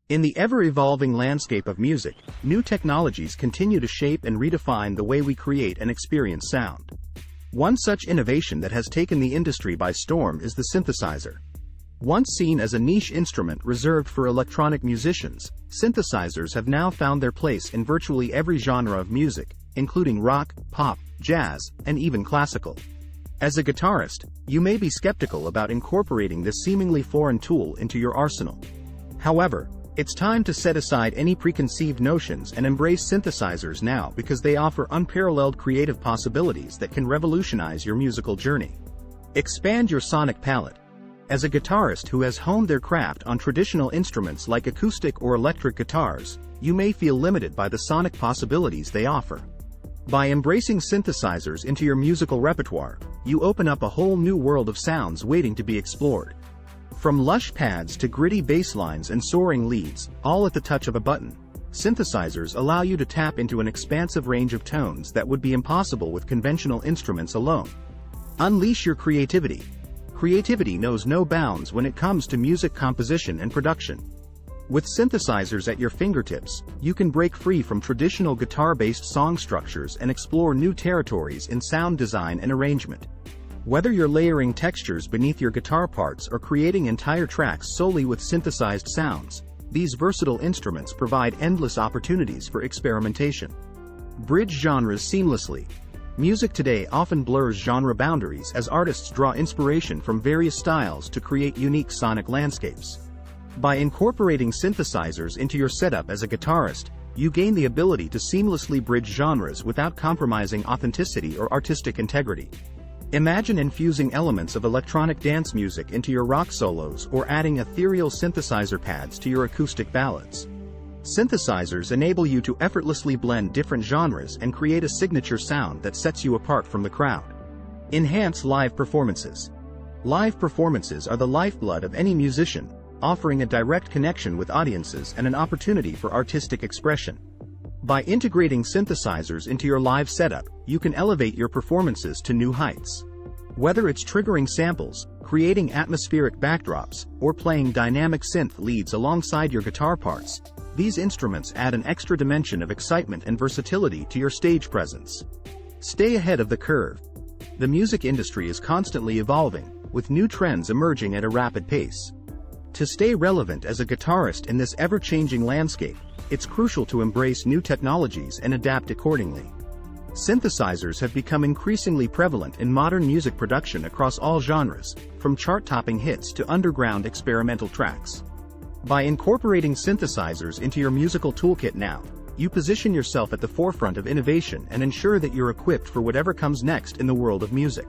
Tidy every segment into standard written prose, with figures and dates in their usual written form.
In the ever-evolving landscape of music, new technologies continue to shape and redefine the way we create and experience sound. One such innovation that has taken the industry by storm is the synthesizer. Once seen as a niche instrument reserved for electronic musicians, synthesizers have now found their place in virtually every genre of music, including rock, pop, jazz, and even classical. As a guitarist, you may be skeptical about incorporating this seemingly foreign tool into your arsenal. However, it's time to set aside any preconceived notions and embrace synthesizers now because they offer unparalleled creative possibilities that can revolutionize your musical journey. Expand your sonic palette. As a guitarist who has honed their craft on traditional instruments like acoustic or electric guitars, you may feel limited by the sonic possibilities they offer. By embracing synthesizers into your musical repertoire, you open up a whole new world of sounds waiting to be explored. From lush pads to gritty bass lines and soaring leads, all at the touch of a button, synthesizers allow you to tap into an expansive range of tones that would be impossible with conventional instruments alone. Unleash your creativity. Creativity knows no bounds when it comes to music composition and production. With synthesizers at your fingertips, you can break free from traditional guitar-based song structures and explore new territories in sound design and arrangement. Whether you're layering textures beneath your guitar parts or creating entire tracks solely with synthesized sounds, these versatile instruments provide endless opportunities for experimentation. Bridge genres seamlessly. Music today often blurs genre boundaries as artists draw inspiration from various styles to create unique sonic landscapes. By incorporating synthesizers into your setup as a guitarist, you gain the ability to seamlessly bridge genres without compromising authenticity or artistic integrity. Imagine infusing elements of electronic dance music into your rock solos or adding ethereal synthesizer pads to your acoustic ballads. Synthesizers enable you to effortlessly blend different genres and create a signature sound that sets you apart from the crowd. Enhance live performances. Live performances are the lifeblood of any musician, offering a direct connection with audiences and an opportunity for artistic expression. By integrating synthesizers into your live setup, you can elevate your performances to new heights. Whether it's triggering samples, creating atmospheric backdrops, or playing dynamic synth leads alongside your guitar parts, these instruments add an extra dimension of excitement and versatility to your stage presence. Stay ahead of the curve. The music industry is constantly evolving, with new trends emerging at a rapid pace. To stay relevant as a guitarist in this ever-changing landscape, it's crucial to embrace new technologies and adapt accordingly. Synthesizers have become increasingly prevalent in modern music production across all genres, from chart-topping hits to underground experimental tracks. By incorporating synthesizers into your musical toolkit now, you position yourself at the forefront of innovation and ensure that you're equipped for whatever comes next in the world of music.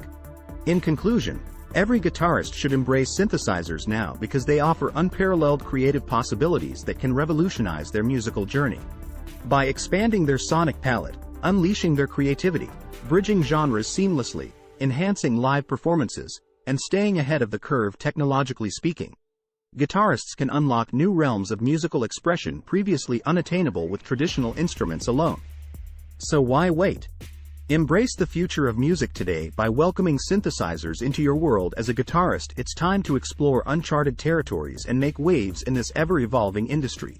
In conclusion, every guitarist should embrace synthesizers now because they offer unparalleled creative possibilities that can revolutionize their musical journey. By expanding their sonic palette, unleashing their creativity, bridging genres seamlessly, enhancing live performances, and staying ahead of the curve technologically speaking, guitarists can unlock new realms of musical expression previously unattainable with traditional instruments alone. So why wait? Embrace the future of music today by welcoming synthesizers into your world. As a guitarist, it's time to explore uncharted territories and make waves in this ever-evolving industry.